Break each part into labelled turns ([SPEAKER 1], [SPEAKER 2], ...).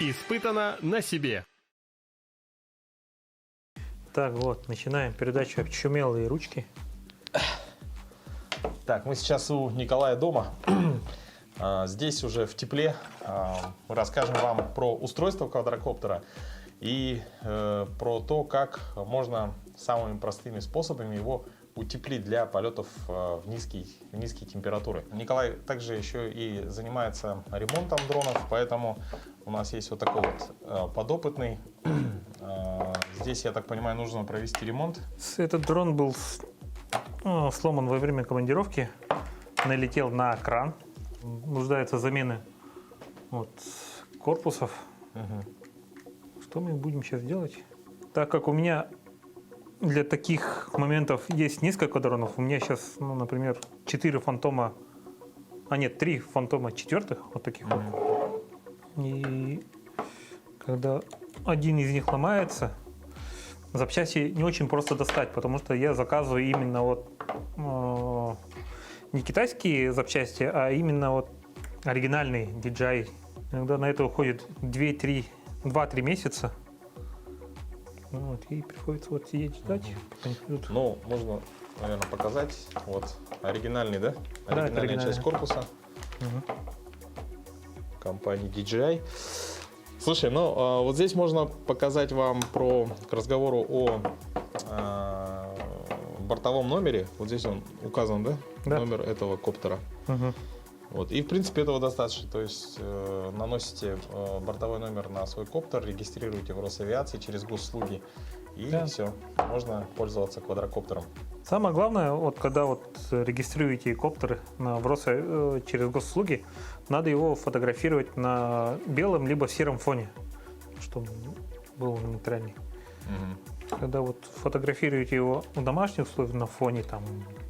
[SPEAKER 1] Испытано на себе.
[SPEAKER 2] Так, вот, начинаем передачу «Очумелые ручки».
[SPEAKER 3] Так, мы сейчас у Николая дома. Здесь уже в тепле. Расскажем вам про устройство квадрокоптера и про то, как можно самыми простыми способами его утеплить для полетов в низкие температуры. Николай также еще и занимается ремонтом дронов, поэтому у нас есть вот такой вот подопытный. Здесь, я так понимаю, нужно провести ремонт.
[SPEAKER 2] Этот дрон был сломан во время командировки, налетел на кран, нуждается в замене корпусов. Что мы будем сейчас делать? Так как у меня для таких моментов есть несколько дронов, у меня сейчас, например, 4 фантома, 3 фантома четвертых, вот таких вот. И когда один из них ломается, запчасти не очень просто достать, потому что я заказываю именно не китайские запчасти, а именно оригинальные DJI. Иногда на это уходит 2-3 месяца. И приходится сидеть ждать.
[SPEAKER 3] Ну, можно, наверное, показать. Вот оригинальный, да? Оригинальная часть корпуса. Компании DJI. Слушай, вот здесь можно показать вам к разговору о бортовом номере. Вот здесь он указан, да?
[SPEAKER 2] Да.
[SPEAKER 3] Номер этого коптера. Вот. И в принципе этого достаточно. То есть наносите бортовой номер на свой коптер, регистрируете в Росавиации через госуслуги, и все, можно пользоваться квадрокоптером.
[SPEAKER 2] Самое главное, когда регистрируете коптер через госуслуги, надо его фотографировать на белом либо сером фоне, чтобы был нейтральный. Когда фотографируете его в домашних условиях на фоне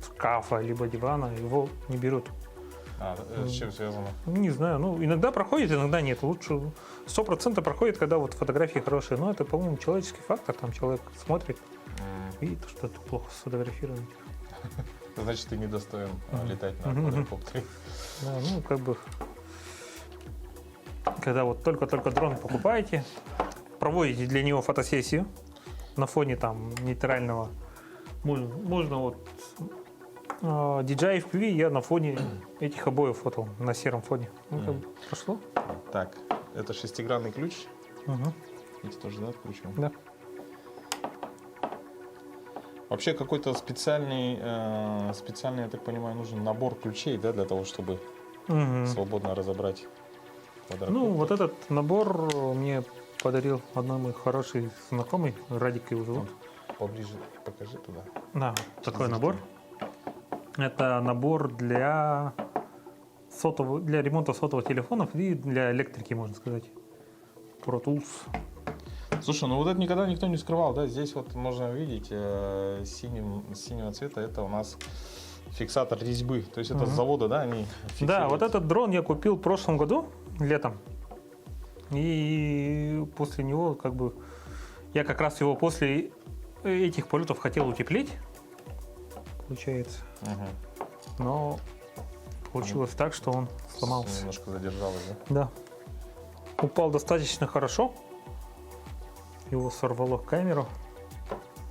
[SPEAKER 2] шкафа либо дивана, его не берут.
[SPEAKER 3] С чем связано?
[SPEAKER 2] Не знаю. Иногда проходит, иногда нет. Лучше 100% проходит, когда фотографии хорошие. Но это, по-моему, человеческий фактор. Там человек смотрит, видит, что ты плохо сфотографирован.
[SPEAKER 3] Значит, ты недостоин летать на квадрокоптере.
[SPEAKER 2] Да, когда только дрон покупаете, проводите для него фотосессию на фоне нейтрального. Можно DJI FPV я на фоне этих обоев фотал, на сером фоне. Прошло.
[SPEAKER 3] Так, это шестигранный ключ. Эти тоже, да, откручиваем?
[SPEAKER 2] Да.
[SPEAKER 3] Вообще какой-то специальный, я так понимаю, нужен набор ключей, да, для того, чтобы свободно разобрать квадрокоптер.
[SPEAKER 2] Этот набор мне подарил одной мой хороший знакомый, Радик его зовут.
[SPEAKER 3] Поближе покажи туда.
[SPEAKER 2] Да, такой набор. Это набор для ремонта сотовых телефонов и для электрики, можно сказать. Pro Tools.
[SPEAKER 3] Слушай, это никогда никто не скрывал, да? Здесь можно увидеть синего цвета, это у нас фиксатор резьбы. То есть это с завода, да, они фиксируют?
[SPEAKER 2] Да, этот дрон я купил в прошлом году, летом. И после него, я как раз его после этих полетов хотел утеплить. Получается. Но получилось так, что он сломался.
[SPEAKER 3] Немножко задержалось, да?
[SPEAKER 2] Да. Упал достаточно хорошо. Его сорвало камеру.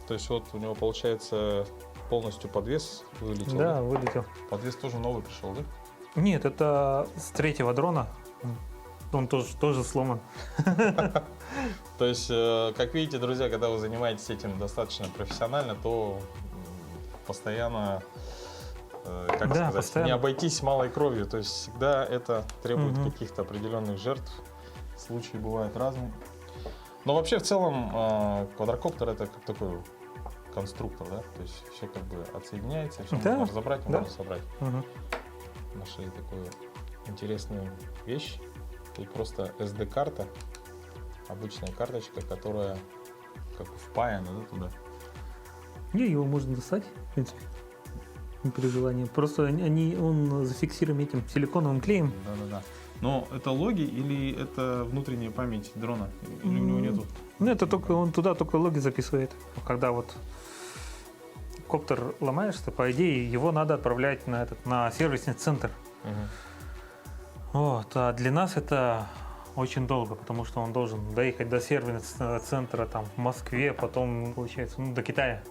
[SPEAKER 3] То есть у него получается полностью подвес вылетел?
[SPEAKER 2] Да, вылетел.
[SPEAKER 3] Подвес тоже новый пришел, да?
[SPEAKER 2] Нет, это с 3-го дрона. Он тоже сломан.
[SPEAKER 3] То есть, как видите, друзья, когда вы занимаетесь этим достаточно профессионально, то постоянно,
[SPEAKER 2] постоянно.
[SPEAKER 3] не обойтись малой кровью. То есть всегда это требует каких-то определенных жертв. Случаи бывают разные. Но вообще в целом квадрокоптер это как такой конструктор, да? То есть все отсоединяется, все можно разобрать, можно собрать. Нашли такую интересную вещь. Тут просто SD-карта, обычная карточка, которая впаяна, да, туда.
[SPEAKER 2] Его можно достать, в принципе, при желании. Просто он зафиксирован этим силиконовым клеем.
[SPEAKER 3] Да. Но это логи или это внутренняя память дрона? Или у него нету?
[SPEAKER 2] Он туда только логи записывает. Когда коптер ломаешься, по идее, его надо отправлять на сервисный центр. А для нас это очень долго, потому что он должен доехать до сервисного центра там, в Москве, потом, получается, ну, до Китая.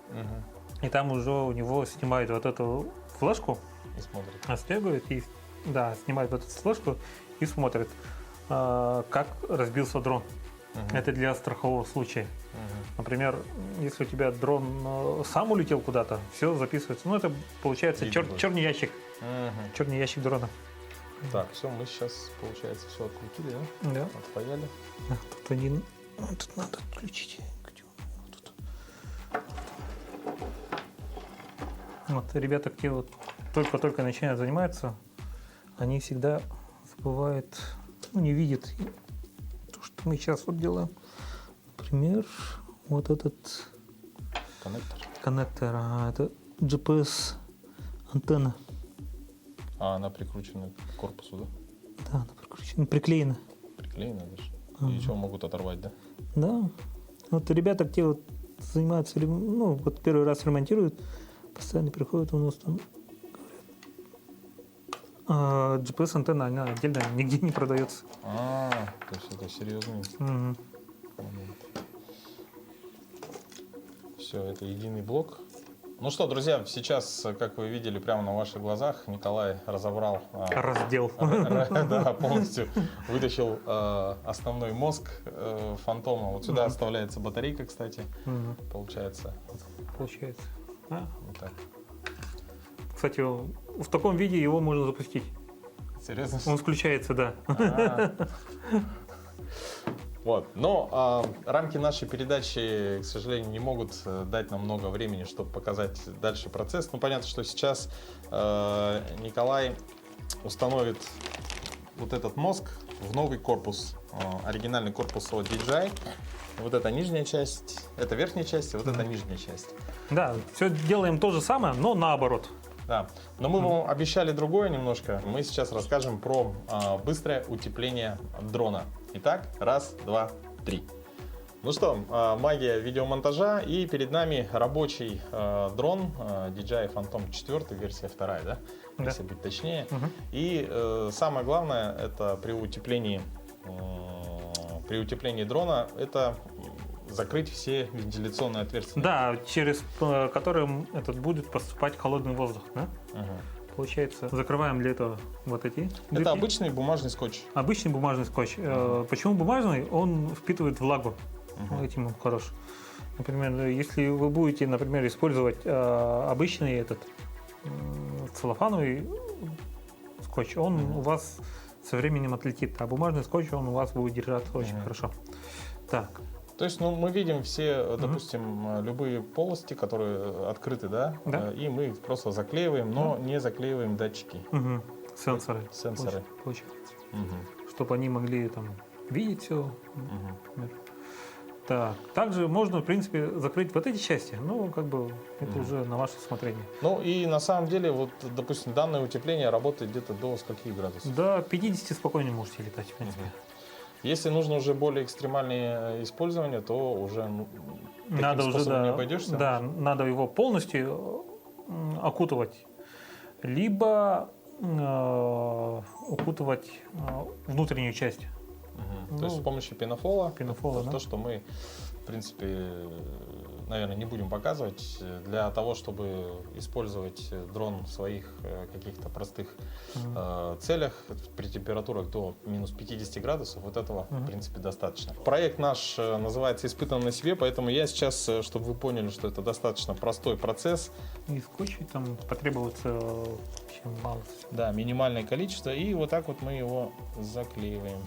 [SPEAKER 2] И там уже у него снимают вот эту флешку,
[SPEAKER 3] И смотрит.
[SPEAKER 2] отстегивают и да, снимают вот эту флешку и смотрят, как разбился дрон. Это для страхового случая. Например, если у тебя дрон сам улетел куда-то, все записывается. Ну, это получается
[SPEAKER 3] Видно
[SPEAKER 2] черный ящик. Черный ящик дрона.
[SPEAKER 3] Так, все, мы сейчас, получается, все открутили, да?
[SPEAKER 2] Да.
[SPEAKER 3] Отпаяли.
[SPEAKER 2] Тут один. Тут надо отключить. Где он? Тут. Вот ребята, где вот только начинают заниматься, они всегда забывают, ну, не видят то, что мы сейчас вот делаем. Например, вот этот коннектор, это GPS антенна.
[SPEAKER 3] А она прикручена к корпусу, да?
[SPEAKER 2] Да, она прикручена, приклеена.
[SPEAKER 3] Приклеена даже. И что, могут оторвать, да?
[SPEAKER 2] Да. Вот ребята, где вот занимаются, ну, вот первый раз ремонтируют, постоянно приходят у нас там, говорят, GPS-антенна, она отдельно нигде не продается.
[SPEAKER 3] То есть это серьезный момент. Все, это единый блок. Ну что, друзья, сейчас, как вы видели прямо на ваших глазах, Николай разобрал,
[SPEAKER 2] Раздел.
[SPEAKER 3] да, полностью вытащил основной мозг фантома. Вот сюда оставляется батарейка, кстати, получается.
[SPEAKER 2] Получается.
[SPEAKER 3] Вот так.
[SPEAKER 2] Кстати, в таком виде его можно запустить.
[SPEAKER 3] Серьезно?
[SPEAKER 2] Он включается, да.
[SPEAKER 3] Вот. Но рамки нашей передачи, к сожалению, не могут дать нам много времени, чтобы показать дальше процесс. Ну, понятно, что сейчас Николай установит вот этот мозг в новый корпус, оригинальный корпус от DJI. Вот это нижняя часть, это верхняя часть, а вот это нижняя часть.
[SPEAKER 2] Да, все делаем то же самое, но наоборот.
[SPEAKER 3] Да, но мы вам обещали другое немножко. Мы сейчас расскажем про быстрое утепление дрона. Итак, раз, два, три. Ну что, магия видеомонтажа, и перед нами рабочий дрон DJI Phantom 4, версия 2, да? Если быть точнее. И самое главное, это при утеплении дрона, это закрыть все вентиляционные отверстия.
[SPEAKER 2] Да, через которые этот будет поступать холодный воздух, да? Получается, закрываем для этого вот эти дырки.
[SPEAKER 3] Это обычный бумажный скотч.
[SPEAKER 2] Обычный бумажный скотч. Почему бумажный? Он впитывает влагу. Этим он хорош. Например, если вы будете, например, использовать обычный этот целлофановый скотч, он у вас со временем отлетит, а бумажный скотч, он у вас будет держаться очень хорошо. Так.
[SPEAKER 3] То есть, ну, мы видим все, допустим, любые полости, которые открыты, да? И мы их просто заклеиваем, но не заклеиваем датчики.
[SPEAKER 2] Сенсоры. Получается. Чтобы они могли там видеть все. Так. Также можно, в принципе, закрыть вот эти части, но как бы это уже на ваше усмотрение.
[SPEAKER 3] Ну и на самом деле, вот, допустим, данное утепление работает где-то до скольких градусов?
[SPEAKER 2] До 50 спокойно можете летать, в принципе.
[SPEAKER 3] Если нужно уже более экстремальное использование, то уже
[SPEAKER 2] надо уже,
[SPEAKER 3] не обойдешься?
[SPEAKER 2] Да, надо его полностью окутывать, либо укутывать внутреннюю часть.
[SPEAKER 3] То есть с помощью пенофола,
[SPEAKER 2] да?
[SPEAKER 3] То, что мы, в принципе, наверное, не будем показывать, для того, чтобы использовать дрон в своих каких-то простых целях при температурах до минус 50 градусов, вот этого, в принципе, достаточно. Проект наш называется «Испытан на себе», поэтому я сейчас, чтобы вы поняли, что это достаточно простой процесс.
[SPEAKER 2] И скотча там потребуется очень мало.
[SPEAKER 3] Да, минимальное количество, и вот так вот мы его заклеиваем.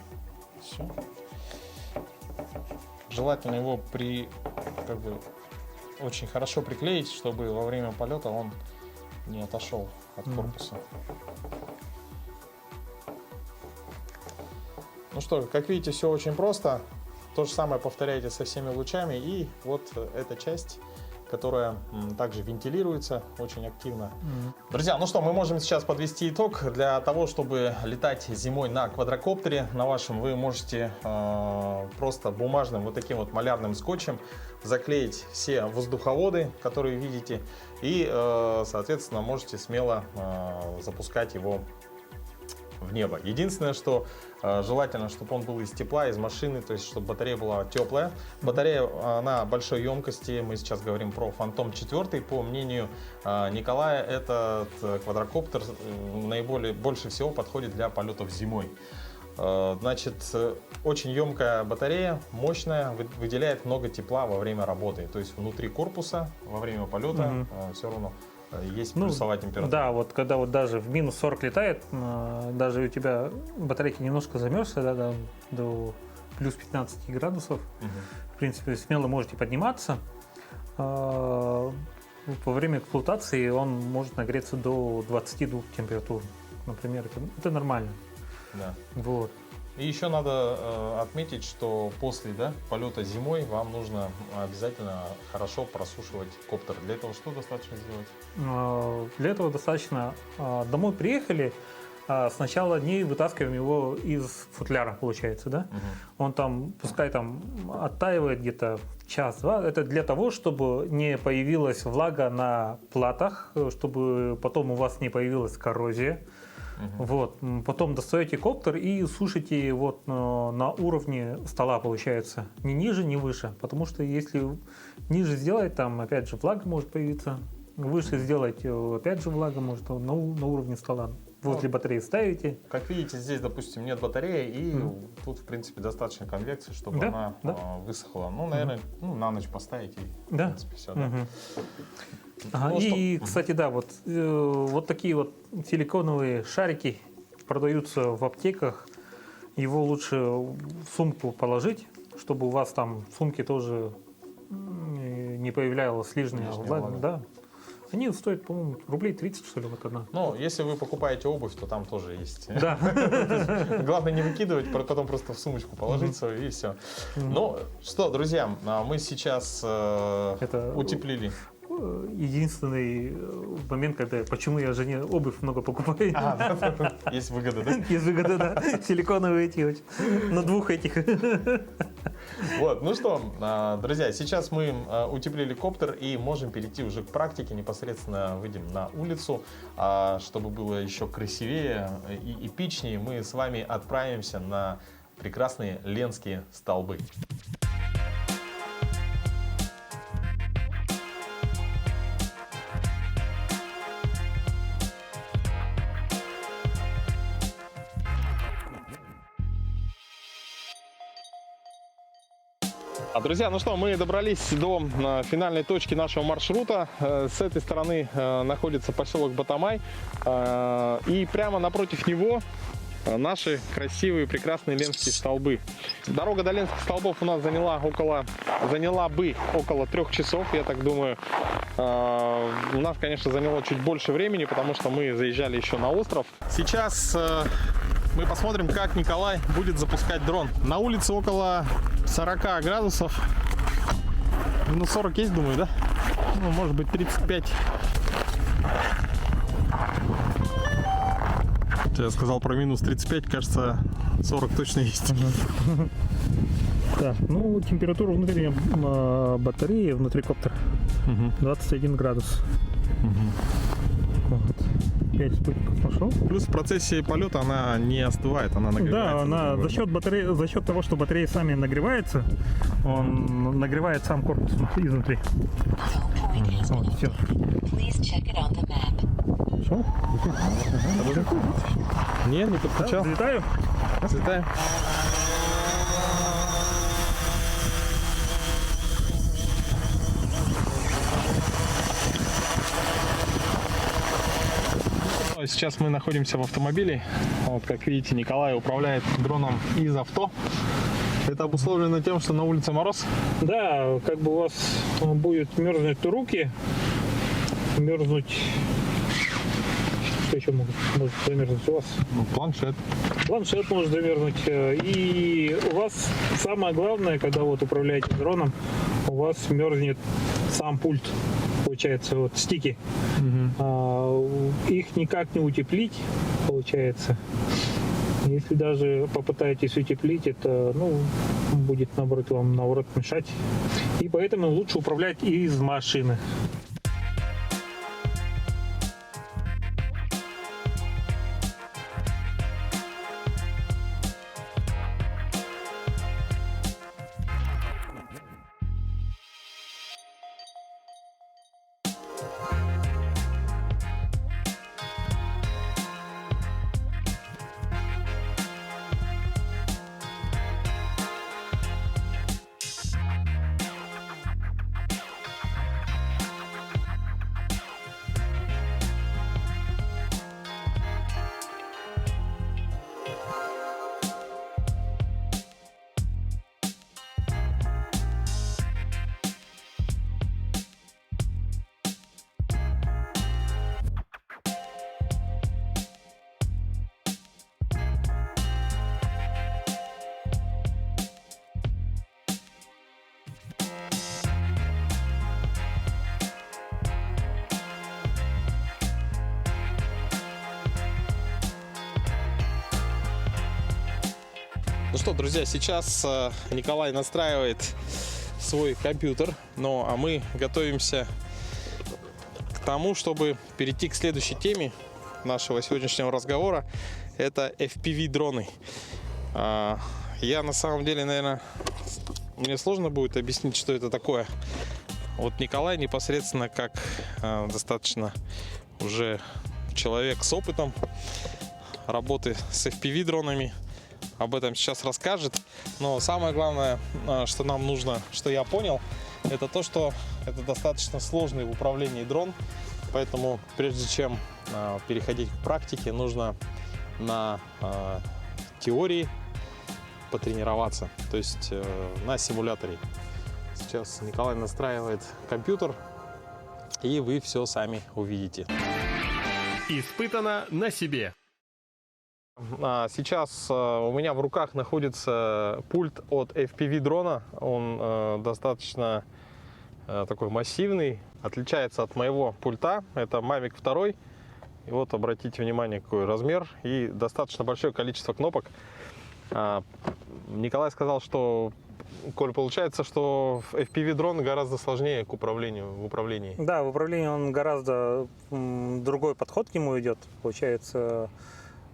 [SPEAKER 3] Все. Желательно его очень хорошо приклеить, чтобы во время полета он не отошел от корпуса. Ну что, как видите, все очень просто. То же самое повторяйте со всеми лучами. И вот эта часть, которая также вентилируется очень активно. Друзья, ну что, мы можем сейчас подвести итог. Для того, чтобы летать зимой на квадрокоптере на вашем, вы можете просто бумажным вот таким вот малярным скотчем заклеить все воздуховоды, которые видите, и, соответственно, можете смело запускать его в небо. Единственное, что желательно, чтобы он был из тепла, из машины, то есть чтобы батарея была теплая. Батарея, она большой емкости, мы сейчас говорим про Phantom 4. По мнению Николая, этот квадрокоптер больше всего подходит для полетов зимой. Значит, очень емкая батарея, мощная, выделяет много тепла во время работы. То есть внутри корпуса во время полета все равно есть плюсовая температура.
[SPEAKER 2] Да, вот когда вот даже в минус 40 летает, даже у тебя батарейки немножко замерзла, да, до плюс 15 градусов, в принципе, смело можете подниматься. Во время эксплуатации он может нагреться до 22 температур, например, это нормально.
[SPEAKER 3] Да.
[SPEAKER 2] Вот.
[SPEAKER 3] И еще надо отметить, что после полета зимой вам нужно обязательно хорошо просушивать коптер. Для этого что достаточно сделать?
[SPEAKER 2] Для этого достаточно домой приехали, сначала не вытаскиваем его из футляра, получается, да? Он там, пускай там оттаивает где-то час-два. Это для того, чтобы не появилась влага на платах, чтобы потом у вас не появилась коррозия. Вот. Потом достаете коптер и сушите вот на уровне стола, получается. Ни ниже, ни выше. Потому что если ниже сделать, там опять же влага может появиться. Выше сделать, опять же влага может на уровне стола. Возле батареи ставите.
[SPEAKER 3] Как видите, здесь, допустим, нет батареи, и тут, в принципе, достаточно конвекции, чтобы она высохла. Ну, наверное, на ночь поставить, и, в принципе, все.
[SPEAKER 2] Ага, и, кстати, да, вот такие вот силиконовые шарики продаются в аптеках. Его лучше в сумку положить, чтобы у вас там в сумке тоже не появлялась лишняя влага. Да. Они стоят, по-моему, рублей 30, что ли, вот одна.
[SPEAKER 3] Ну, если вы покупаете обувь, то там тоже есть.
[SPEAKER 2] Да.
[SPEAKER 3] Главное не выкидывать, потом просто в сумочку положить свою, и все. Ну, что, друзья, мы сейчас утеплили.
[SPEAKER 2] Единственный момент, почему я жене обувь много покупаю.
[SPEAKER 3] Есть выгода, да?
[SPEAKER 2] Есть выгода, да. Силиконовые эти, на двух этих.
[SPEAKER 3] Вот, ну что, друзья, сейчас мы утеплили коптер и можем перейти уже к практике. Непосредственно выйдем на улицу, чтобы было еще красивее и эпичнее. Мы с вами отправимся на прекрасные Ленские столбы. Друзья, ну что, мы добрались до финальной точки нашего маршрута. С этой стороны находится поселок Батамай. И прямо напротив него наши красивые, прекрасные Ленские столбы. Дорога до Ленских столбов у нас заняла бы около 3 часов, я так думаю. У нас, конечно, заняло чуть больше времени, потому что мы заезжали еще на остров. Сейчас мы посмотрим, как Николай будет запускать дрон. На улице около 40 градусов. Ну, 40 есть, думаю, да? Ну, может быть, 35. Я сказал про минус 35, кажется, 40 точно есть.
[SPEAKER 2] Так, ну, температура внутри батареи, внутри коптера 21 градус. Вот. 5 спутников пошел.
[SPEAKER 3] Плюс в процессе полета она не остывает, она нагревается.
[SPEAKER 2] Да, она за счет того, что батареи сами нагреваются, он нагревает сам корпус изнутри. Вот, все. Шел?
[SPEAKER 3] Не подключал.
[SPEAKER 2] Взлетаю?
[SPEAKER 3] Взлетаем. Сейчас мы находимся в автомобиле. Вот, как видите, Николай управляет дроном из авто. Это обусловлено тем, что на улице мороз?
[SPEAKER 2] Да, как бы у вас будет мерзнуть руки, мерзнуть... Что еще может замерзнуть у вас?
[SPEAKER 3] Ну, планшет.
[SPEAKER 2] Планшет может замерзнуть. И у вас самое главное, когда вот управляете дроном, у вас мерзнет сам пульт. Получается, вот стики. Их никак не утеплить, получается. Если даже попытаетесь утеплить, это будет вам наоборот мешать. И поэтому лучше управлять из машины.
[SPEAKER 3] Ну что, друзья, сейчас Николай настраивает свой компьютер, ну а мы готовимся к тому, чтобы перейти к следующей теме нашего сегодняшнего разговора. Это FPV-дроны. Я на самом деле, наверное, мне сложно будет объяснить, что это такое. Вот Николай непосредственно как достаточно уже человек с опытом работы с FPV-дронами об этом сейчас расскажет. Но самое главное, что нам нужно, что я понял, это то, что это достаточно сложный в управлении дрон. Поэтому прежде чем переходить к практике, нужно на теории потренироваться, то есть на симуляторе. Сейчас Николай настраивает компьютер, и вы все сами увидите.
[SPEAKER 1] Испытано на себе.
[SPEAKER 3] Сейчас у меня в руках находится пульт от FPV дрона. Он достаточно такой массивный, отличается от моего пульта. Это Mavic 2. И вот обратите внимание, какой размер и достаточно большое количество кнопок. Николай сказал, что, Коль, получается, что FPV дрон гораздо сложнее к управлению, в управлении.
[SPEAKER 2] Да, в управлении он гораздо другой подход к нему идет. Получается,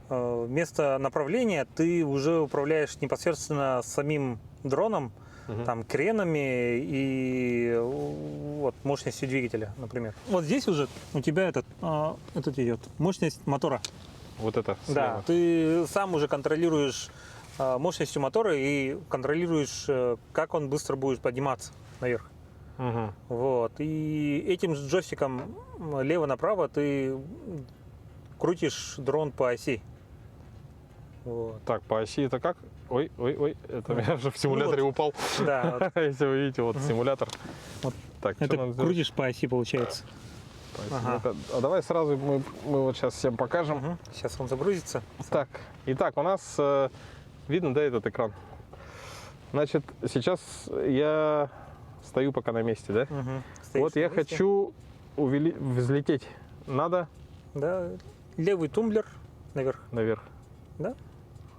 [SPEAKER 2] вместо направления ты уже управляешь непосредственно самим дроном, там, кренами и вот, мощностью двигателя, например. Вот здесь уже у тебя этот идет мощность мотора.
[SPEAKER 3] Вот это слева.
[SPEAKER 2] Да, ты сам уже контролируешь мощностью мотора и контролируешь, как он быстро будет подниматься наверх.
[SPEAKER 3] Угу.
[SPEAKER 2] Вот. И этим же джойстиком лево-направо ты крутишь дрон по оси. Вот.
[SPEAKER 3] Так, по оси это как? Ой, это я уже в симуляторе
[SPEAKER 2] вот.
[SPEAKER 3] упал.
[SPEAKER 2] Да,
[SPEAKER 3] Если вы видите, вот симулятор.
[SPEAKER 2] Вот.
[SPEAKER 3] Так, что
[SPEAKER 2] это
[SPEAKER 3] надо сделать?
[SPEAKER 2] крутишь по оси, получается.
[SPEAKER 3] По оси.
[SPEAKER 2] Ага.
[SPEAKER 3] Ну-ка, а давай сразу мы вот сейчас всем покажем.
[SPEAKER 2] Сейчас он загрузится.
[SPEAKER 3] Так, итак, у нас видно, да, этот экран? Значит, сейчас я стою пока на месте, да?
[SPEAKER 2] Стоишь
[SPEAKER 3] Вот я
[SPEAKER 2] на месте.
[SPEAKER 3] хочу взлететь. Надо
[SPEAKER 2] Да, левый тумблер наверх.
[SPEAKER 3] наверх.
[SPEAKER 2] Да?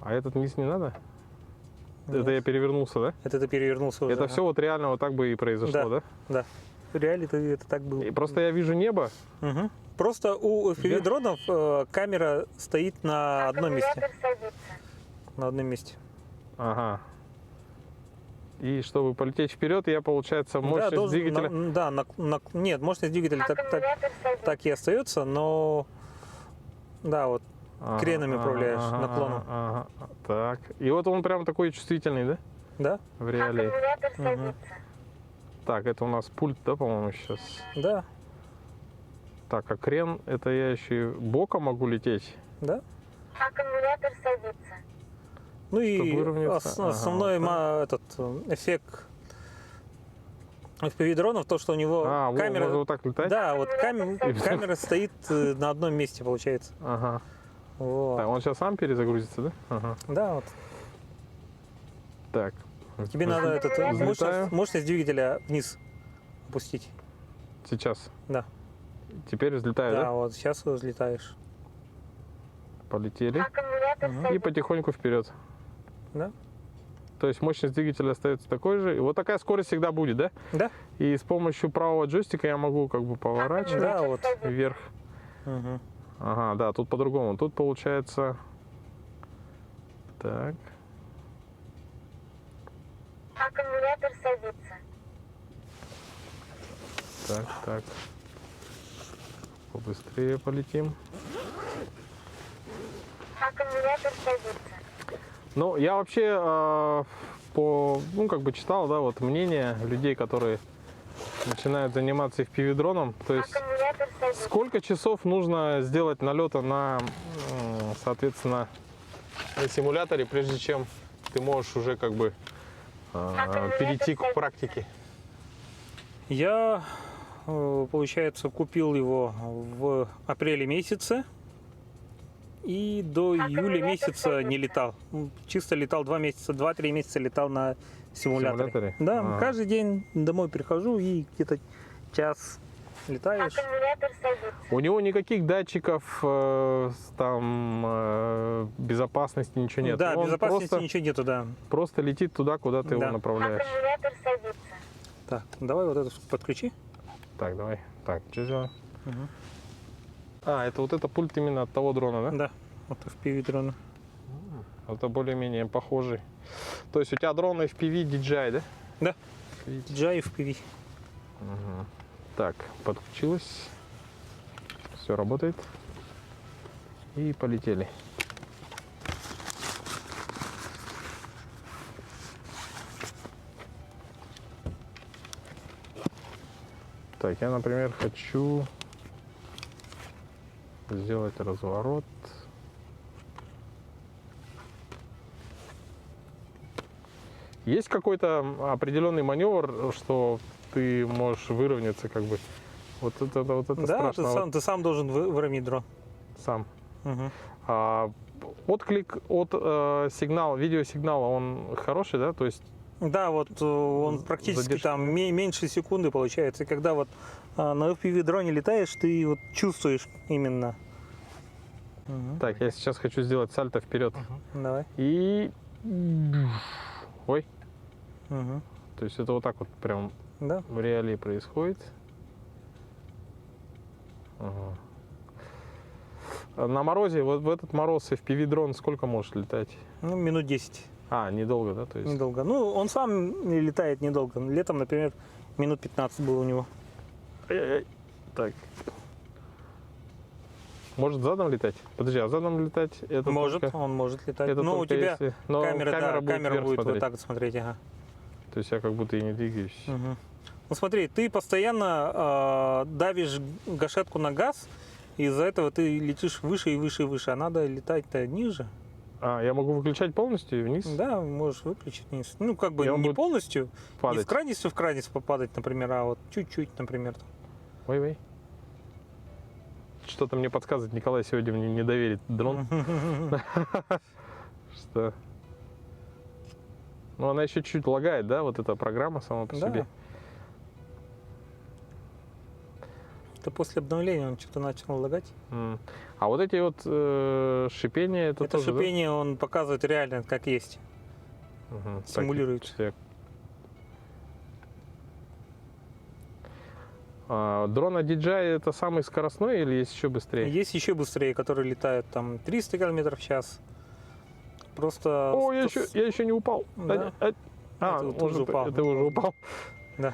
[SPEAKER 3] А этот вниз не надо?
[SPEAKER 2] Нет.
[SPEAKER 3] Это я перевернулся, да?
[SPEAKER 2] Это ты перевернулся уже.
[SPEAKER 3] Это все вот реально вот так бы и произошло, да?
[SPEAKER 2] Да. В реале это так было.
[SPEAKER 3] И просто я вижу небо.
[SPEAKER 2] Мгм. Просто у FPV-дронов камера стоит на одном месте. На одном месте.
[SPEAKER 3] Ага. И чтобы полететь вперед, я, получается, мощность
[SPEAKER 2] должен
[SPEAKER 3] двигателя.
[SPEAKER 2] Нет, мощность двигателя так и остается, но да, вот кренами управляешь, наклоном.
[SPEAKER 3] Ага. Так. И вот он прям такой чувствительный, да?
[SPEAKER 2] Да?
[SPEAKER 3] В реалии.
[SPEAKER 4] Аккумулятор садится.
[SPEAKER 3] Так, это у нас пульт, да, по-моему, сейчас.
[SPEAKER 2] Да,
[SPEAKER 3] Так, а крен, это я еще и боком могу лететь.
[SPEAKER 2] да.
[SPEAKER 4] Аккумулятор садится.
[SPEAKER 2] Ну и
[SPEAKER 3] Чтобы выровняться.
[SPEAKER 2] основной
[SPEAKER 3] Ага,
[SPEAKER 2] эффект FPV-дронов, то, что у него камера...
[SPEAKER 3] можно вот так летать?
[SPEAKER 2] Да, вот камера стоит на одном месте, получается.
[SPEAKER 3] Ага.
[SPEAKER 2] Вот.
[SPEAKER 3] Так, он сейчас сам перезагрузится, да? Ага.
[SPEAKER 2] Да, вот.
[SPEAKER 3] Так.
[SPEAKER 2] Тебе надо
[SPEAKER 3] Взлетаю.
[SPEAKER 2] мощность двигателя вниз опустить.
[SPEAKER 3] Сейчас.
[SPEAKER 2] Да.
[SPEAKER 3] Теперь взлетаю,
[SPEAKER 2] Да,
[SPEAKER 3] да?
[SPEAKER 2] вот сейчас взлетаешь.
[SPEAKER 3] Полетели.
[SPEAKER 4] Аккумулятор
[SPEAKER 3] И
[SPEAKER 4] садится.
[SPEAKER 3] потихоньку вперед.
[SPEAKER 2] Да?
[SPEAKER 3] То есть мощность двигателя остается такой же. И вот такая скорость всегда будет, да?
[SPEAKER 2] Да?
[SPEAKER 3] И с помощью правого джойстика я могу как бы поворачивать
[SPEAKER 2] Да, вот.
[SPEAKER 3] вверх.
[SPEAKER 2] Мгм.
[SPEAKER 3] Ага, да, тут по-другому. Тут получается... Так.
[SPEAKER 4] Аккумулятор садится.
[SPEAKER 3] Так. Побыстрее полетим.
[SPEAKER 4] Аккумулятор садится.
[SPEAKER 3] Ну, я вообще читал, да, вот мнение людей, которые начинают заниматься FPV-дроном. То есть,
[SPEAKER 4] Аккумулятор садится.
[SPEAKER 3] сколько часов нужно сделать налета на, соответственно, на симуляторе, прежде чем ты можешь уже как бы перейти к практике?
[SPEAKER 2] Я, получается, купил его в апреле месяце и до июля месяца не летал. Чисто летал 2-3 месяца летал на симуляторе.
[SPEAKER 3] Симуляторе?
[SPEAKER 2] Да,
[SPEAKER 3] Ага.
[SPEAKER 2] каждый день домой прихожу и где-то час летаешь.
[SPEAKER 4] Аккумулятор садится.
[SPEAKER 3] У него никаких датчиков безопасности, ничего нет.
[SPEAKER 2] Да,
[SPEAKER 3] Он
[SPEAKER 2] безопасности
[SPEAKER 3] просто,
[SPEAKER 2] ничего нету, да.
[SPEAKER 3] просто летит туда, куда ты
[SPEAKER 2] Да.
[SPEAKER 3] его направляешь.
[SPEAKER 4] Аккумулятор садится.
[SPEAKER 2] Так, давай вот это подключи.
[SPEAKER 3] Так, давай. Так, что сделаем?
[SPEAKER 2] Мгм.
[SPEAKER 3] А, это вот это пульт именно от того дрона, да?
[SPEAKER 2] Да, вот FPV дрона.
[SPEAKER 3] Это более-менее похожий. То есть у тебя дрон FPV DJI, да?
[SPEAKER 2] Да,
[SPEAKER 3] FPV.
[SPEAKER 2] DJI FPV.
[SPEAKER 3] Так, подключилось. Все работает. И полетели. Так, я, например, хочу сделать разворот. Есть какой-то определенный маневр, что ты можешь выровняться, как бы. Вот это
[SPEAKER 2] Да,
[SPEAKER 3] страшно.
[SPEAKER 2] ты сам должен выровнять дрон.
[SPEAKER 3] Сам.
[SPEAKER 2] Мгм.
[SPEAKER 3] Отклик от сигнала, видеосигнала, он хороший, да? То есть
[SPEAKER 2] Да, вот он практически
[SPEAKER 3] задержка.
[SPEAKER 2] там меньше секунды получается. И когда вот на FPV дроне летаешь, ты вот чувствуешь именно. Мгм.
[SPEAKER 3] так, я сейчас хочу сделать сальто вперед.
[SPEAKER 2] Давай.
[SPEAKER 3] И ой,
[SPEAKER 2] Мгм.
[SPEAKER 3] то есть это вот так вот прям
[SPEAKER 2] Да.
[SPEAKER 3] в реалии происходит. Ага. А на морозе, вот в этот мороз FPV дрон сколько может летать?
[SPEAKER 2] Ну, минут 10.
[SPEAKER 3] А, недолго, да? То есть
[SPEAKER 2] Недолго. Ну, он сам летает недолго. Летом, например, минут 15 было у него.
[SPEAKER 3] Ай-яй-яй. Так. Может задом летать? Подожди, а задом летать это
[SPEAKER 2] Может,
[SPEAKER 3] только-
[SPEAKER 2] он может летать.
[SPEAKER 3] это
[SPEAKER 2] Но у
[SPEAKER 3] только
[SPEAKER 2] тебя
[SPEAKER 3] если- но
[SPEAKER 2] камера, да,
[SPEAKER 3] будет
[SPEAKER 2] камера
[SPEAKER 3] вверх
[SPEAKER 2] будет вот
[SPEAKER 3] смотреть.
[SPEAKER 2] так вот смотреть. Ага.
[SPEAKER 3] То есть я как будто и не двигаюсь.
[SPEAKER 2] Мгм. Ну смотри, ты постоянно давишь гашетку на газ, и из-за этого ты летишь выше и выше и выше. А надо летать-то ниже.
[SPEAKER 3] А, я могу выключать полностью и вниз?
[SPEAKER 2] Да, можешь выключить вниз. Ну, как бы
[SPEAKER 3] И он
[SPEAKER 2] не
[SPEAKER 3] будет
[SPEAKER 2] полностью, не
[SPEAKER 3] падать.
[SPEAKER 2] в крайность попадать, например, а вот чуть-чуть, например.
[SPEAKER 3] Ой-ой. Что-то мне подсказывает, Николай сегодня мне не доверит дрон. Что? Ну, она еще чуть лагает, да, вот эта программа сама по
[SPEAKER 2] Да.
[SPEAKER 3] себе.
[SPEAKER 2] Это после обновления он что-то начал лагать.
[SPEAKER 3] А вот эти вот шипения, это
[SPEAKER 2] Это
[SPEAKER 3] тоже, да?
[SPEAKER 2] шипение он показывает реально, как есть.
[SPEAKER 3] Мгм. Так,
[SPEAKER 2] симулирует.
[SPEAKER 3] что я- Дрон от DJI это самый скоростной или есть еще быстрее?
[SPEAKER 2] Есть еще быстрее, которые летают там 300 км в час. Просто...
[SPEAKER 3] О, я еще не упал.
[SPEAKER 2] Да. Это вот
[SPEAKER 3] может,
[SPEAKER 2] уже упал.
[SPEAKER 3] это уже упал.
[SPEAKER 2] Да.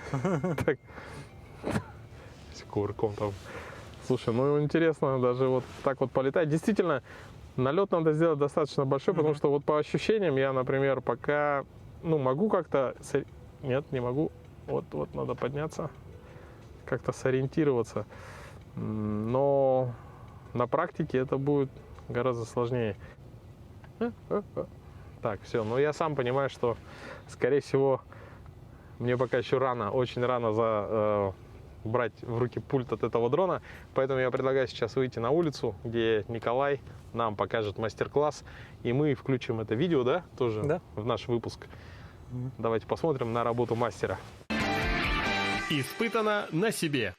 [SPEAKER 3] Так. С кувырком там. Слушай, ну интересно даже вот так вот полетать. Действительно, налет надо сделать достаточно большой, потому что вот по ощущениям я, например, пока, ну, могу как-то... Нет, не могу. Вот надо подняться, как-то сориентироваться. Но на практике это будет гораздо сложнее. Так, все. Ну, я сам понимаю, что, скорее всего, мне пока еще рано, очень рано брать в руки пульт от этого дрона. Поэтому я предлагаю сейчас выйти на улицу, где Николай нам покажет мастер-класс. И мы включим это видео, да, тоже
[SPEAKER 2] Да.
[SPEAKER 3] в наш выпуск. Давайте посмотрим на работу мастера.
[SPEAKER 1] Испытано на себе.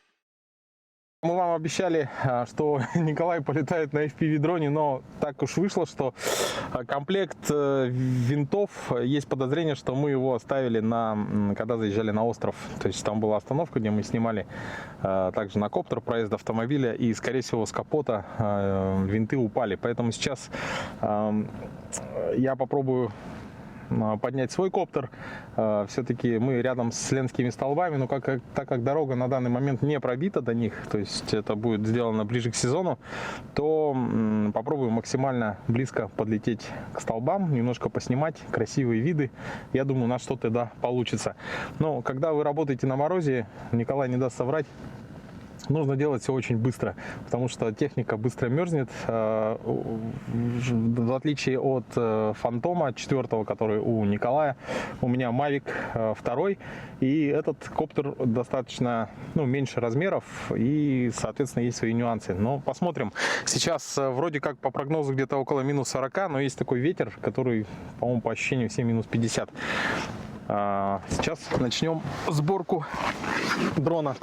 [SPEAKER 3] Мы вам обещали, что Николай полетает на FPV-дроне, но так уж вышло, что комплект винтов, есть подозрение, что мы его оставили, когда заезжали на остров. То есть там была остановка, где мы снимали также на коптер проезд автомобиля, и, скорее всего, с капота винты упали. Поэтому сейчас я попробую поднять свой коптер. Все-таки мы рядом с Ленскими столбами, но так как дорога на данный момент не пробита до них, то есть это будет сделано ближе к сезону, то попробую максимально близко подлететь к столбам, немножко поснимать красивые виды. Я думаю, у нас что-то да получится. Но когда вы работаете на морозе, Николай не даст соврать, нужно делать все очень быстро, потому что техника быстро мерзнет. В отличие от Фантома 4, который у Николая, у меня Mavic 2, и этот коптер достаточно меньше размеров, и, соответственно, есть свои нюансы. Но посмотрим. Сейчас вроде как по прогнозу где-то около минус 40, но есть такой ветер, который, по-моему, по ощущениям все минус 50. Сейчас начнем сборку дрона.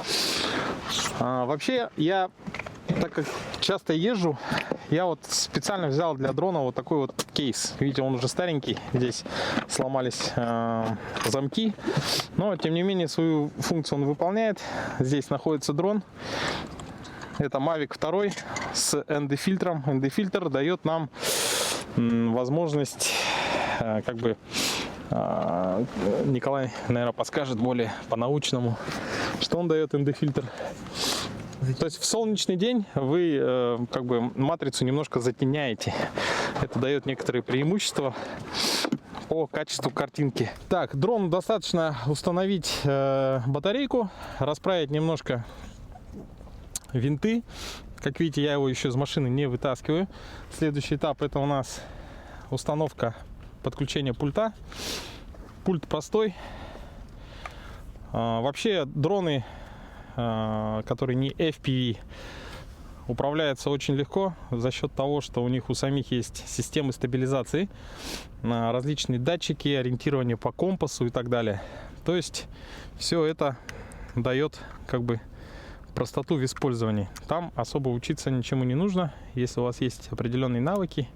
[SPEAKER 3] Вообще, я, так как часто езжу, я вот специально взял для дрона вот такой вот кейс. Видите, он уже старенький, здесь сломались замки, но тем не менее свою функцию он выполняет. Здесь находится дрон. Это Mavic 2 с ND-фильтром. ND-фильтр дает нам возможность, как бы, Николай, наверное, подскажет более по-научному, что он дает ND-фильтр. То есть в солнечный день вы как бы матрицу немножко затеняете. Это дает некоторые преимущества по качеству картинки. Так, дрон достаточно установить батарейку, расправить немножко винты. Как видите, я его еще из машины не вытаскиваю. Следующий этап — это у нас установка подключения пульта. Пульт простой. Вообще дроны, которые не FPV, управляются очень легко за счет того, что у них у самих есть системы стабилизации, различные датчики, ориентирование по компасу и так далее. То есть все это дает как бы простоту в использовании. Там особо учиться ничему не нужно, если у вас есть определенные навыки,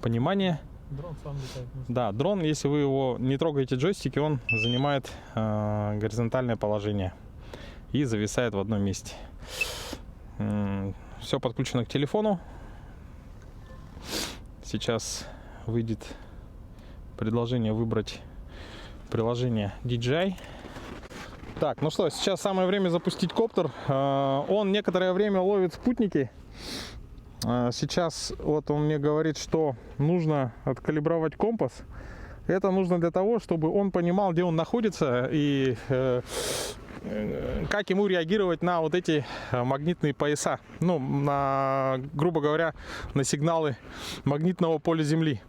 [SPEAKER 3] понимание.
[SPEAKER 2] Дрон сам летает.
[SPEAKER 3] Да, дрон, если вы его не трогаете джойстики, он занимает горизонтальное положение и зависает в одном месте. Все подключено к телефону. Сейчас выйдет предложение выбрать приложение DJI. Так, ну что, сейчас самое время запустить коптер. Он некоторое время ловит спутники. Сейчас вот он мне говорит, что нужно откалибровать компас. Это нужно для того, чтобы он понимал, где он находится и как ему реагировать на вот эти магнитные пояса. Ну, грубо говоря, на сигналы магнитного поля Земли.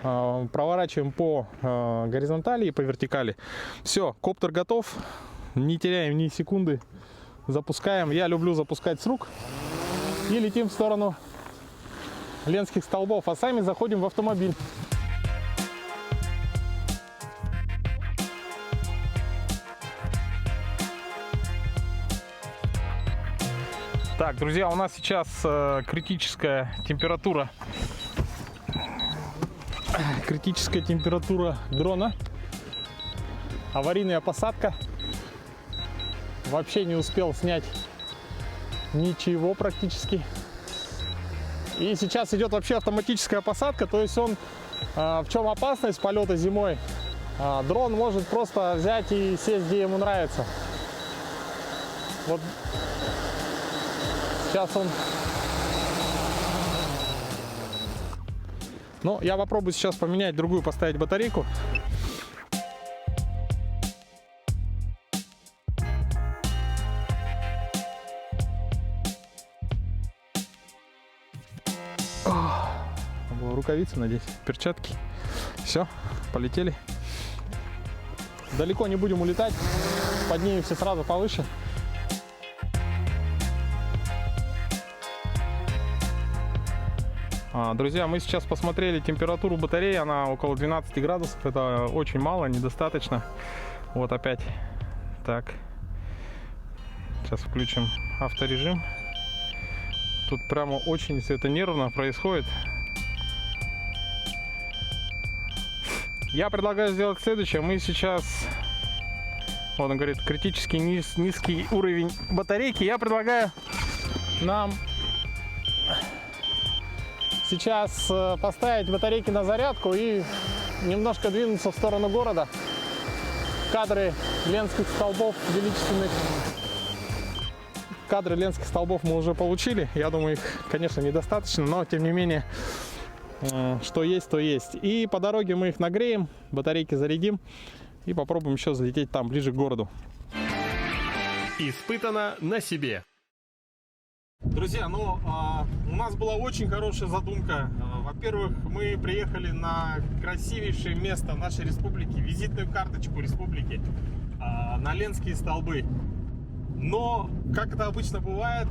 [SPEAKER 3] Проворачиваем по горизонтали и по вертикали. Все, коптер готов. Не теряем ни секунды. Запускаем. Я люблю запускать с рук. И летим в сторону Ленских столбов. А сами заходим в автомобиль. Так, друзья, у нас сейчас критическая температура. Критическая температура дрона. Аварийная посадка. Вообще не успел снять ничего практически. И сейчас идет вообще автоматическая посадка. То есть он, в чем опасность полета зимой? Дрон может просто взять и сесть, где ему нравится. Вот сейчас он... Ну, я попробую сейчас поменять другую, поставить батарейку. Надо было рукавицы надеть, перчатки. Все, полетели. Далеко не будем улетать, поднимемся сразу повыше. Друзья, мы сейчас посмотрели температуру батареи, она около 12 градусов, это очень мало, недостаточно. Вот опять, так, сейчас включим авторежим. Тут прямо очень все это нервно происходит. Я предлагаю сделать следующее, мы сейчас, вот он говорит, критически низкий уровень батарейки, я предлагаю нам... сейчас поставить батарейки на зарядку и немножко двинуться в сторону города. Кадры Ленских столбов величественных. Кадры Ленских столбов мы уже получили. Я думаю, их, конечно, недостаточно, но тем не менее, что есть, то есть. И по дороге мы их нагреем, батарейки зарядим и попробуем еще залететь там, ближе к городу.
[SPEAKER 1] Испытано на себе.
[SPEAKER 3] Друзья, ну, у нас была очень хорошая задумка. Во-первых, мы приехали на красивейшее место нашей республики, визитную карточку республики, на Ленские столбы. Но, как это обычно бывает,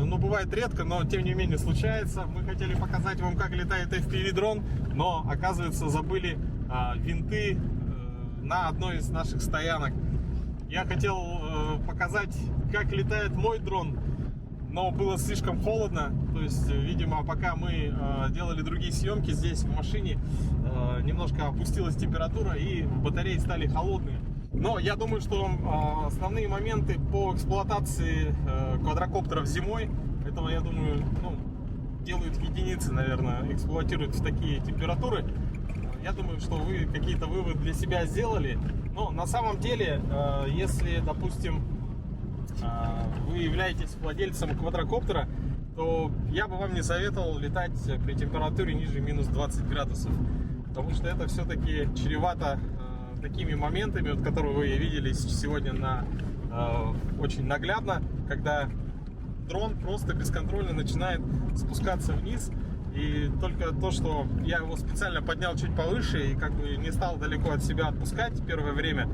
[SPEAKER 3] ну, бывает редко, но тем не менее случается. Мы хотели показать вам, как летает FPV-дрон, но, оказывается, забыли винты на одной из наших стоянок. Я хотел показать как летает мой дрон, но было слишком холодно. То есть, видимо, пока мы делали другие съемки здесь в машине, немножко опустилась температура и батареи стали холодные. Но я думаю, что основные моменты по эксплуатации квадрокоптеров зимой, этого, я думаю, делают единицы, наверное, эксплуатируют в такие температуры. Я думаю, что вы какие-то выводы для себя сделали. Но на самом деле, если, допустим, вы являетесь владельцем квадрокоптера, то я бы вам не советовал летать при температуре ниже минус 20 градусов. Потому что это все-таки чревато такими моментами, вот, которые вы видели сегодня очень наглядно, когда дрон просто бесконтрольно начинает спускаться вниз. И только то, что я его специально поднял чуть повыше и как бы не стал далеко от себя отпускать первое время,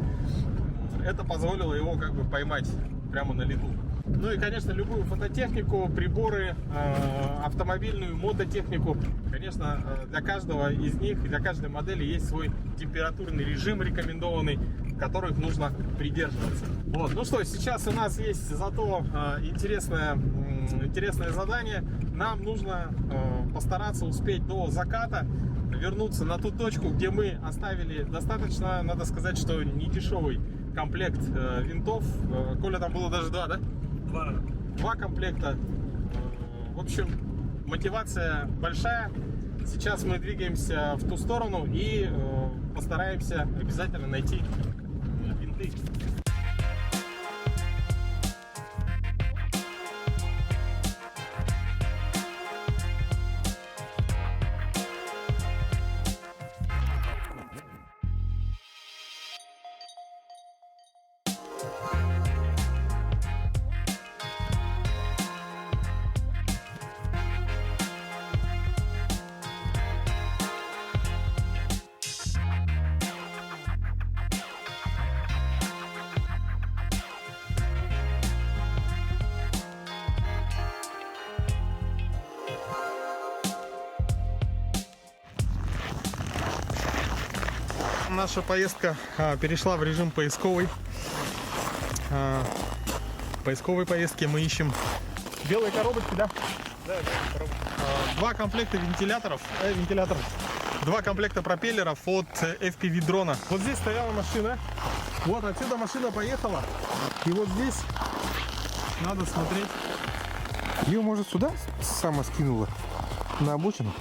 [SPEAKER 3] это позволило его как бы поймать прямо на лету. Ну и, конечно, любую фототехнику, приборы, автомобильную мототехнику, конечно, для каждого из них, для каждой модели есть свой температурный режим рекомендованный, которых нужно придерживаться. Вот. Ну что, сейчас у нас есть зато интересное задание. Нам нужно постараться успеть до заката вернуться на ту точку, где мы оставили достаточно, надо сказать, что недешевый комплект винтов. Коля, там было даже два, да? Два комплекта. В общем, мотивация большая. Сейчас мы двигаемся в ту сторону и постараемся обязательно найти винты. Наша поездка перешла в режим поисковый. В поисковой поездке мы ищем белые коробочки, да? Да, коробочки. Два комплекта вентиляторов, два комплекта пропеллеров от FPV дрона. Вот здесь стояла машина. Вот отсюда машина поехала. И вот здесь надо смотреть.
[SPEAKER 5] Ее, может, сюда сама скинула? На обочину?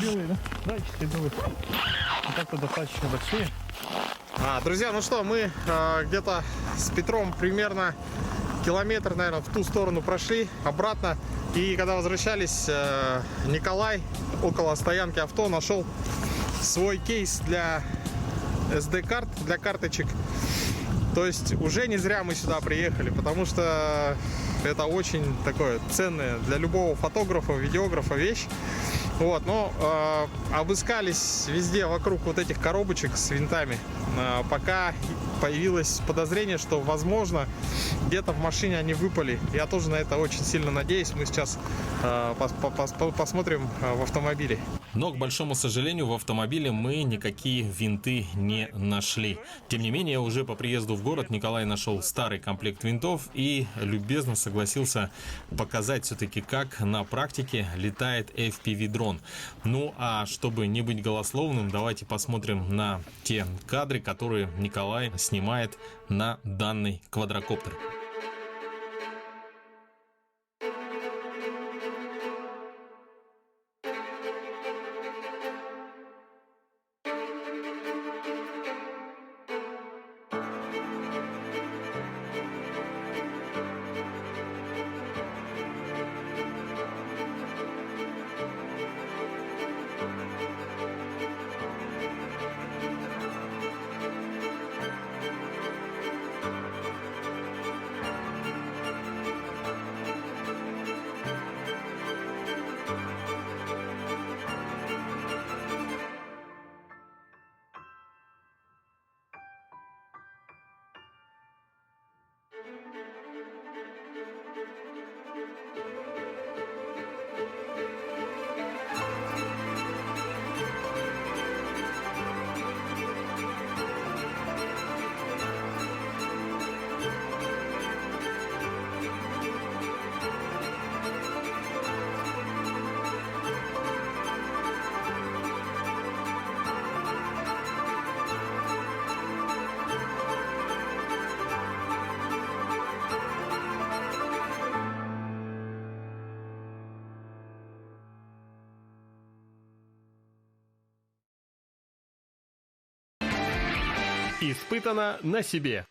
[SPEAKER 2] Белые, да? Да, чистые белые. Вот так-то достаточно большие.
[SPEAKER 3] Друзья, ну что, мы где-то с Петром примерно километр, наверное, в ту сторону прошли, обратно. И когда возвращались, Николай около стоянки авто нашел свой кейс для SD-карт, для карточек. То есть уже не зря мы сюда приехали, потому что это очень такое ценное для любого фотографа, видеографа вещь. Вот, но обыскались везде вокруг вот этих коробочек с винтами, пока появилось подозрение, что, возможно, где-то в машине они выпали. Я тоже на это очень сильно надеюсь. Мы сейчас посмотрим в автомобиле.
[SPEAKER 1] Но, к большому сожалению, в автомобиле мы никакие винты не нашли. Тем не менее, уже по приезду в город Николай нашел старый комплект винтов и любезно согласился показать все-таки, как на практике летает FPV-дрон. Ну, а чтобы не быть голословным, давайте посмотрим на те кадры, которые Николай снимает на данный квадрокоптер.
[SPEAKER 6] Испытано на себе.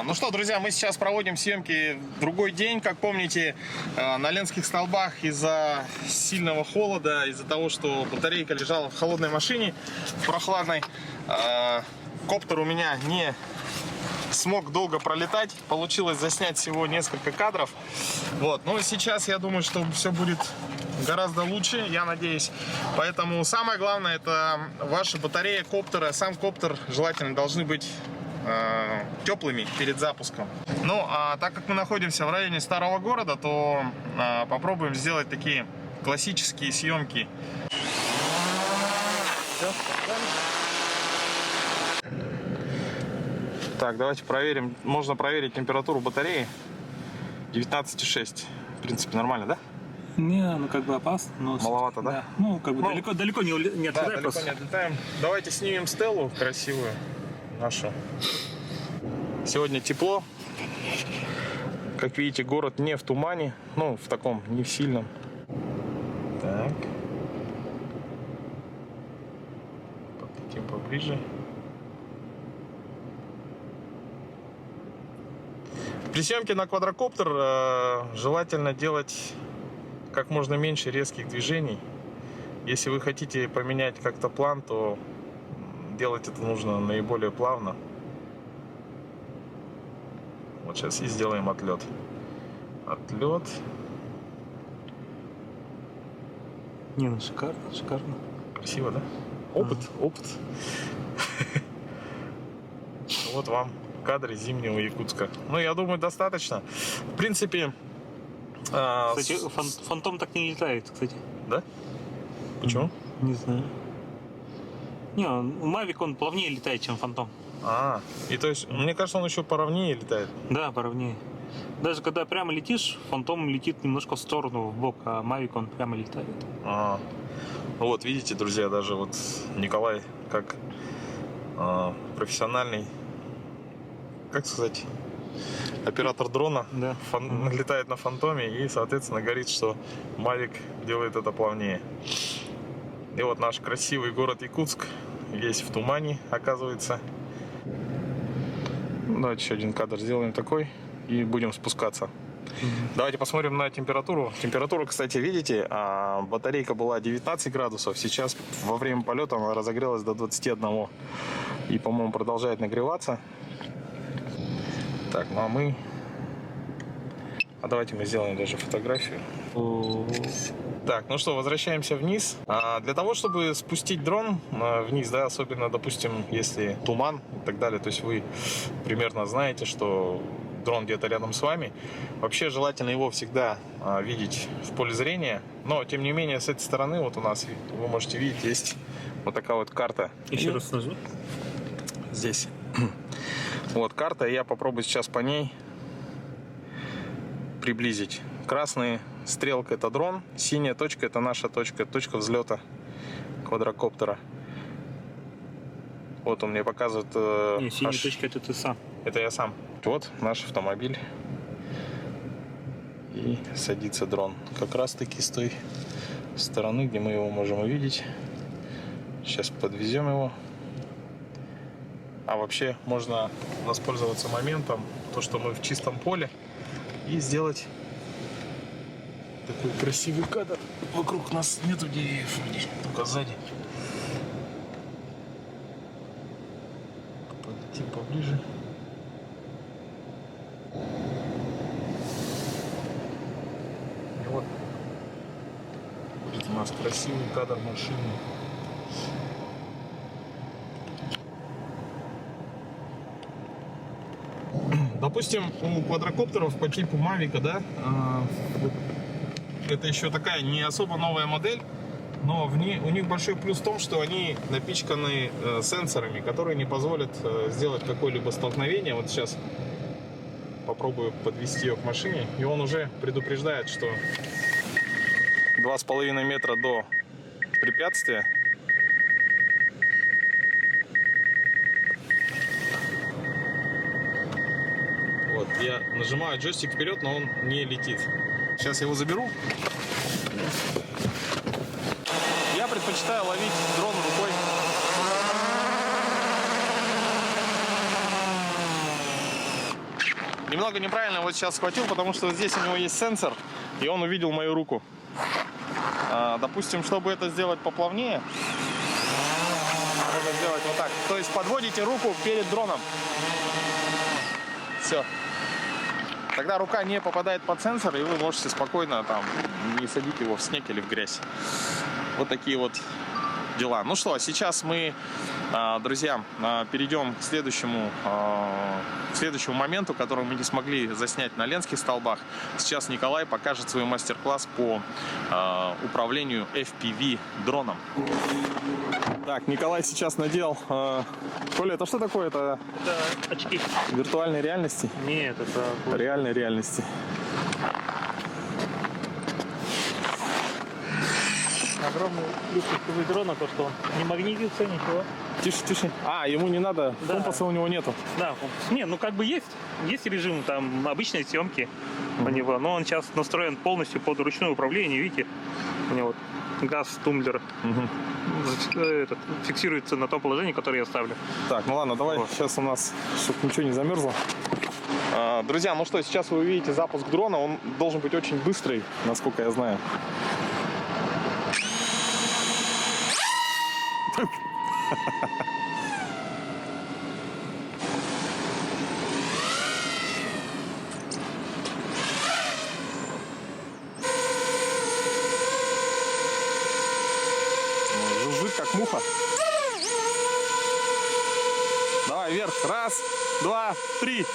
[SPEAKER 3] Ну что, друзья, мы сейчас проводим съемки другой день. Как помните, на Ленских столбах из-за сильного холода, из-за того, что батарейка лежала в холодной машине, прохладной, коптер у меня не смог долго пролетать. Получилось заснять всего несколько кадров. Вот. Но сейчас я думаю, что все будет гораздо лучше, я надеюсь. Поэтому самое главное — это ваша батарея коптера. Сам коптер желательно должны быть теплыми перед запуском. Ну, а так как мы находимся в районе старого города, то попробуем сделать такие классические съемки. Так, давайте проверим. Можно проверить температуру батареи. 19,6. В принципе, нормально, да?
[SPEAKER 2] Не, ну как бы опасно. Но...
[SPEAKER 3] Маловато, да?
[SPEAKER 2] Ну, как бы далеко не
[SPEAKER 3] Да,
[SPEAKER 2] отлетаем
[SPEAKER 3] далеко
[SPEAKER 2] просто.
[SPEAKER 3] не отлетаем. Давайте снимем стелу красивую нашу. Сегодня тепло. Как видите, город не в тумане. Ну, в таком, не в сильном. Так. Подойдем поближе. При съемке на квадрокоптер желательно делать как можно меньше резких движений. Если вы хотите поменять как-то план, то делать это нужно наиболее плавно. Вот сейчас и сделаем отлет. Отлет.
[SPEAKER 2] Не, ну шикарно, шикарно.
[SPEAKER 3] Красиво, да? Опыт. Вот вам кадры зимнего Якутска. Ну, я думаю, достаточно. В принципе...
[SPEAKER 2] Кстати, фантом так не летает, кстати.
[SPEAKER 3] Да? Почему?
[SPEAKER 2] Не знаю. Не, Мавик, он плавнее летает, чем фантом.
[SPEAKER 3] И то есть, мне кажется, он еще поровнее летает.
[SPEAKER 2] Да, поровнее. Даже когда прямо летишь, фантом летит немножко в сторону, в бок, а Мавик, он прямо летает.
[SPEAKER 3] Вот, видите, друзья, даже вот Николай, как профессиональный, как сказать, оператор дрона,
[SPEAKER 2] Да.
[SPEAKER 3] летает на фантоме и, соответственно, говорит, что Мавик делает это плавнее. И вот наш красивый город Якутск весь в тумане, оказывается. Давайте еще один кадр сделаем такой и будем спускаться. Давайте посмотрим на температуру. Температура, кстати, видите, батарейка была 19 градусов. Сейчас во время полета она разогрелась до 21. И, по-моему, продолжает нагреваться. Так, ну а мы... давайте мы сделаем даже фотографию. Так, ну что, возвращаемся вниз. Для того, чтобы спустить дрон вниз, да, особенно, допустим, если туман и так далее, то есть вы примерно знаете, что дрон где-то рядом с вами, вообще желательно его всегда видеть в поле зрения, но, тем не менее, с этой стороны, вот у нас, вы можете видеть, есть вот такая вот карта.
[SPEAKER 2] Еще раз нажми.
[SPEAKER 3] Здесь. Вот карта, и я попробую сейчас по ней приблизить. Красная стрелка — это дрон, синяя точка — это наша точка взлета квадрокоптера. Вот он мне показывает...
[SPEAKER 2] Не, синяя точка — это ты сам.
[SPEAKER 3] Это я сам. Вот наш автомобиль. И садится дрон. Как раз таки с той стороны, где мы его можем увидеть. Сейчас подвезем его. А вообще можно воспользоваться моментом, то, что мы в чистом поле, и сделать такой красивый кадр. Вокруг нас нету деревьев, только сзади. Подойти поближе. И вот будет у нас красивый кадр машины. Допустим, у квадрокоптеров по типу Мавика, да, это еще такая не особо новая модель, но у них большой плюс в том, что они напичканы сенсорами, которые не позволят сделать какое-либо столкновение. Вот сейчас попробую подвести ее к машине, и он уже предупреждает, что 2,5 метра до препятствия. Вот, я нажимаю джойстик вперед, но он не летит. Сейчас я его заберу. Я предпочитаю ловить дрон рукой. немного неправильно вот сейчас схватил, потому что здесь у него есть сенсор, и он увидел мою руку. Допустим, чтобы это сделать поплавнее, можно сделать вот так. То есть подводите руку перед дроном. Все. Тогда рука не попадает под сенсор, и вы можете спокойно там не садить его в снег или в грязь. Вот такие вот дела. Ну что, сейчас мы, друзья, перейдем к следующему моменту, который мы не смогли заснять на ленских столбах. Сейчас Николай покажет свой мастер-класс по управлению FPV дроном. Так, Николай сейчас надел. Коля, это что такое? Это
[SPEAKER 2] очки.
[SPEAKER 3] Виртуальной реальности?
[SPEAKER 2] Нет, это...
[SPEAKER 3] Реальной реальности.
[SPEAKER 2] Огромный плюс FPV дрона, то что он не магнитится, ничего.
[SPEAKER 3] Тише, тише. Ему не надо,
[SPEAKER 2] Да.
[SPEAKER 3] компаса у него нету.
[SPEAKER 2] Да, не, ну как бы есть режим там обычной съемки у него, но он сейчас настроен полностью под ручное управление, видите, у него вот газ, тумблер фиксируется на том положении, которое я ставлю.
[SPEAKER 3] Так, ну ладно, давай
[SPEAKER 2] Вот.
[SPEAKER 3] сейчас у нас, чтобы ничего не замерзло. Друзья, ну что, сейчас вы увидите запуск дрона, он должен быть очень быстрый, насколько я знаю. Жужжит как муха. Давай вверх. Раз, два, три.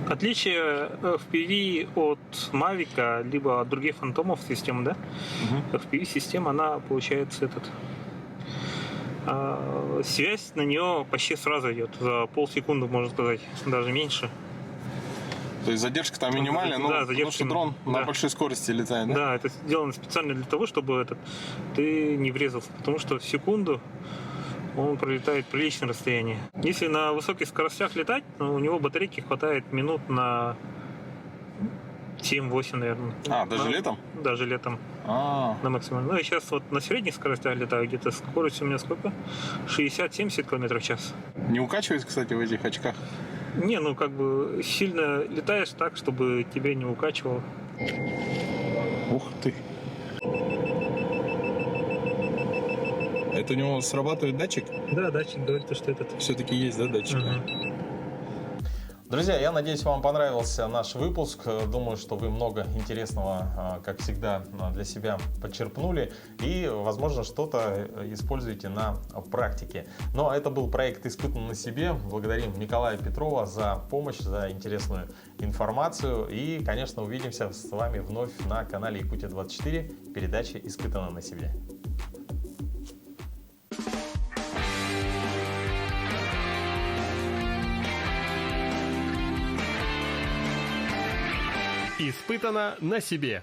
[SPEAKER 2] Отличие FPV от Mavic, либо от других фантомов систем, да? FPV-система, она получается связь на нее почти сразу идет, за полсекунды, можно сказать, даже меньше.
[SPEAKER 3] То есть задержка там минимальная, но
[SPEAKER 2] Да,
[SPEAKER 3] потому
[SPEAKER 2] задержка,
[SPEAKER 3] что дрон на
[SPEAKER 2] да.
[SPEAKER 3] большой скорости летает, да?
[SPEAKER 2] Да, это сделано специально для того, чтобы ты не врезался, потому что в секунду он пролетает приличное расстояние. Если на высоких скоростях летать, у него батарейки хватает минут на 7-8, наверное.
[SPEAKER 3] Даже летом?
[SPEAKER 2] Даже летом.
[SPEAKER 3] А,
[SPEAKER 2] На максимум. Ну и сейчас вот на средних скоростях летаю, где-то скорость у меня сколько? 60-70 км в час.
[SPEAKER 3] не укачивает, кстати, в этих очках?
[SPEAKER 2] Не, ну как бы сильно летаешь так, чтобы тебя не укачивало.
[SPEAKER 3] Ух ты. Это у него срабатывает датчик?
[SPEAKER 2] Да, датчик говорит, что этот.
[SPEAKER 3] Все-таки есть, да, датчик? Друзья, я надеюсь, вам понравился наш выпуск. Думаю, что вы много интересного, как всегда, для себя подчерпнули и, возможно, что-то используете на практике. Ну, а это был проект «Испытан на себе». Благодарим Николая Петрова за помощь, за интересную информацию. И, конечно, увидимся с вами вновь на канале Якутия-24, передаче «Испытано на себе».
[SPEAKER 6] Испытано на себе.